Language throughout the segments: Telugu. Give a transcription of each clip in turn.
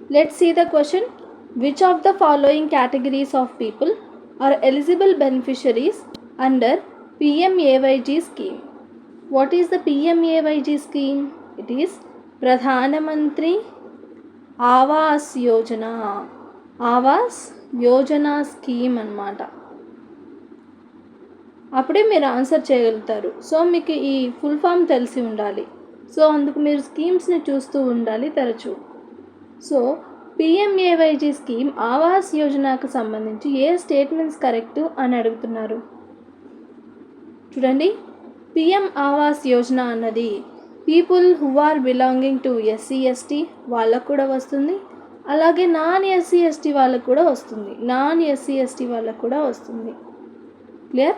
Let's see the question. Which of the following categories of people are eligible beneficiaries under PMAYG scheme? What is the PMAYG scheme? It is Pradhan Mantri Awas Yojana. Awas Yojana scheme అన్నమాట. అప్పుడే మీరు ఆన్సర్ చేయగలుగుతారు. సో మీకు ఈ ఫుల్ ఫామ్ తెలిసి ఉండాలి. సో అందుకు మీరు స్కీమ్స్ని చూస్తూ ఉండాలి తరచూ. సో పిఎంఏవైజీ స్కీమ్ ఆవాస్ యోజనకు సంబంధించి ఏ స్టేట్మెంట్స్ కరెక్ట్ అని అడుగుతున్నారు. చూడండి, పిఎం ఆవాస్ యోజన అన్నది people who are belonging to SC ST వాళ్ళకు కూడా వస్తుంది, అలాగే నాన్ ఎస్సీ ఎస్టీ వాళ్ళకు కూడా వస్తుంది. Clear?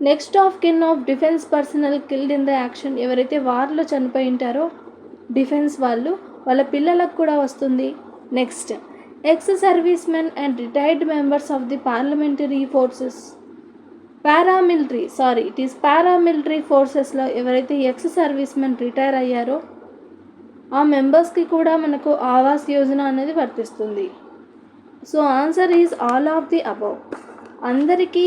Next of kin of defence personnel killed in the action, ఎవరైతే వార్లో చనిపోయి ఉంటారో డిఫెన్స్ వాళ్ళ పిల్లలకు కూడా వస్తుంది. Next, ex service men and retired members of the parliamentary forces paramilitary ఫోర్సెస్లో ఎవరైతే ఎక్స్ సర్వీస్ మెన్ రిటైర్ అయ్యారో ఆ మెంబర్స్కి కూడా మనకు ఆవాస్ యోజన అనేది వర్తిస్తుంది. So answer is all of the above. అందరికీ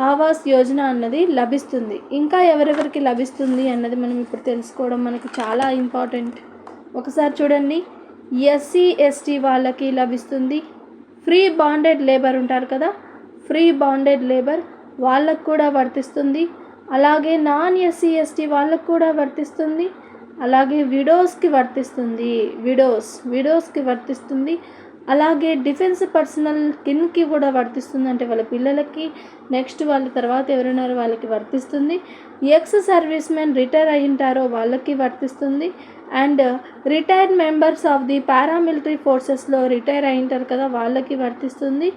ఆవాస్ యోజన అన్నది లభిస్తుంది. ఇంకా ఎవరెవరికి లభిస్తుంది అన్నది మనం ఇప్పుడు తెలుసుకోవడం మనకి చాలా ఇంపార్టెంట్. ఒకసారి చూడండి, ఎస్సీ ఎస్టీ వాళ్ళకి లభిస్తుంది. ఫ్రీ బాండెడ్ లేబర్ ఉంటారు కదా, ఫ్రీ బాండెడ్ లేబర్ వాళ్ళకు కూడా వర్తిస్తుంది. అలాగే నాన్ ఎస్సీ ఎస్టీ వాళ్ళకు కూడా వర్తిస్తుంది. అలాగే విడోస్కి వర్తిస్తుంది. అలాగే డిఫెన్స్ పర్సనల్ కిన్కి కూడా వర్తిస్తుంది, అంటే వాళ్ళ పిల్లలకి, నెక్స్ట్ వాళ్ళ తర్వాత ఎవరున్నారో వాళ్ళకి వర్తిస్తుంది. ఎక్స్ సర్వీస్ మెన్ రిటైర్ అయ్యింటారో వాళ్ళకి వర్తిస్తుంది. And retired members of the paramilitary ఫోర్సెస్లో రిటైర్ అయ్యింటారు కదా వాళ్ళకి వర్తిస్తుంది.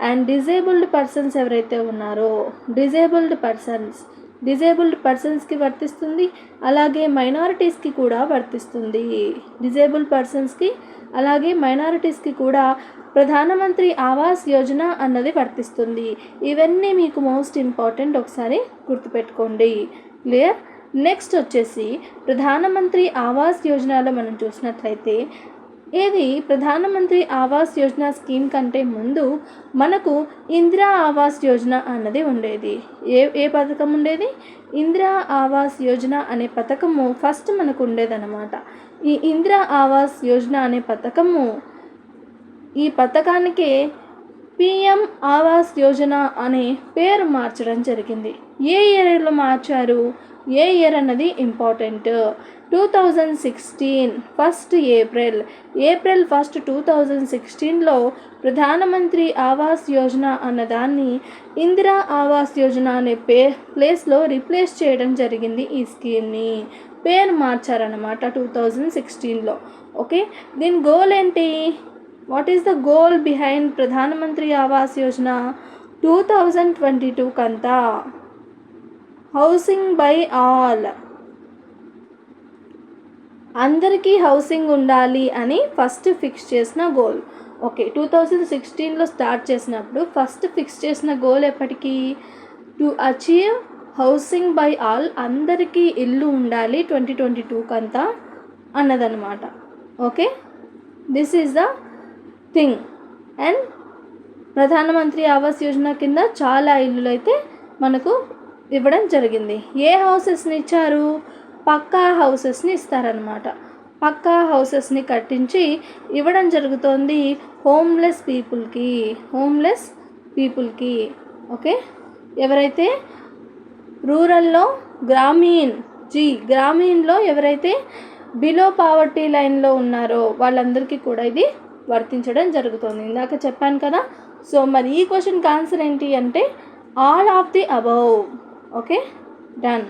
అండ్ డిజేబుల్డ్ పర్సన్స్ ఎవరైతే ఉన్నారో డిజేబుల్డ్ పర్సన్స్కి వర్తిస్తుంది. అలాగే మైనారిటీస్కి కూడా వర్తిస్తుంది. డిజేబుల్డ్ పర్సన్స్కి అలాగే మైనారిటీస్కి కూడా ప్రధానమంత్రి ఆవాస్ యోజన అన్నది వర్తిస్తుంది. ఇవన్నీ మీకు మోస్ట్ ఇంపార్టెంట్, ఒకసారి గుర్తుపెట్టుకోండి. క్లియర్? నెక్స్ట్ వచ్చేసి ప్రధానమంత్రి ఆవాస్ యోజనలో మనం చూసినట్లయితే ఏది ప్రధానమంత్రి ఆవాస్ యోజన స్కీమ్ కంటే ముందు మనకు ఇందిరా ఆవాస్ యోజన అన్నది ఉండేది. ఏ పథకం ఉండేది? ఇందిరా ఆవాస్ యోజన అనే పథకము ఫస్ట్ మనకు ఉండేదన్నమాట. ఈ ఇందిరా ఆవాస్ యోజన అనే ఈ పథకానికే పిఎం ఆవాస్ యోజన అనే పేరు మార్చడం జరిగింది. ఏ ఇయర్లో మార్చారు? ఏ ఇయర్ అన్నది ఇంపార్టెంట్. 2016 ఏప్రిల్ 1, 2016లో ప్రధానమంత్రి ఆవాస్ యోజన అన్నదాన్ని ఇందిరా ఆవాస్ యోజన అనే ప్లేస్లో రీప్లేస్ చేయడం జరిగింది. ఈ స్కీమ్ని పేరు మార్చారన్నమాట 2016లో. ఓకే, దీని గోల్ ఏంటి? What is the goal behind Pradhan Mantri Awas Yojana? 2022 కంతా హౌసింగ్ బై ఆల్, అందరికీ హౌసింగ్ ఉండాలి అని ఫస్ట్ ఫిక్స్ చేసిన గోల్. ఓకే, 2016లో స్టార్ట్ చేసినప్పుడు ఫస్ట్ ఫిక్స్ చేసిన గోల్ ఎప్పటికీ? To achieve housing by all, అందరికీ ఇల్లు ఉండాలి 2022 కంతా అన్నదన్నమాట. Okay, this is the thing. And Pradhan Mantri Awas Yojana కింద చాలా ఇల్లులు అయితే మనకు ఇవ్వడం జరిగింది. ఏ హౌసెస్ని ఇచ్చారు? పక్కా హౌసెస్ని ఇస్తారనమాట. పక్కా హౌసెస్ని కట్టించి ఇవ్వడం జరుగుతోంది హోమ్లెస్ పీపుల్కి. ఓకే, ఎవరైతే రూరల్లో గ్రామీణ్లో ఎవరైతే బిలో పావర్టీ లైన్లో ఉన్నారో వాళ్ళందరికీ కూడా ఇది వర్తించడం జరుగుతుంది. ఇందాక చెప్పాను కదా. సో మరి ఈ క్వశ్చన్కి ఆన్సర్ ఏంటి అంటే all of the above. Okay, done.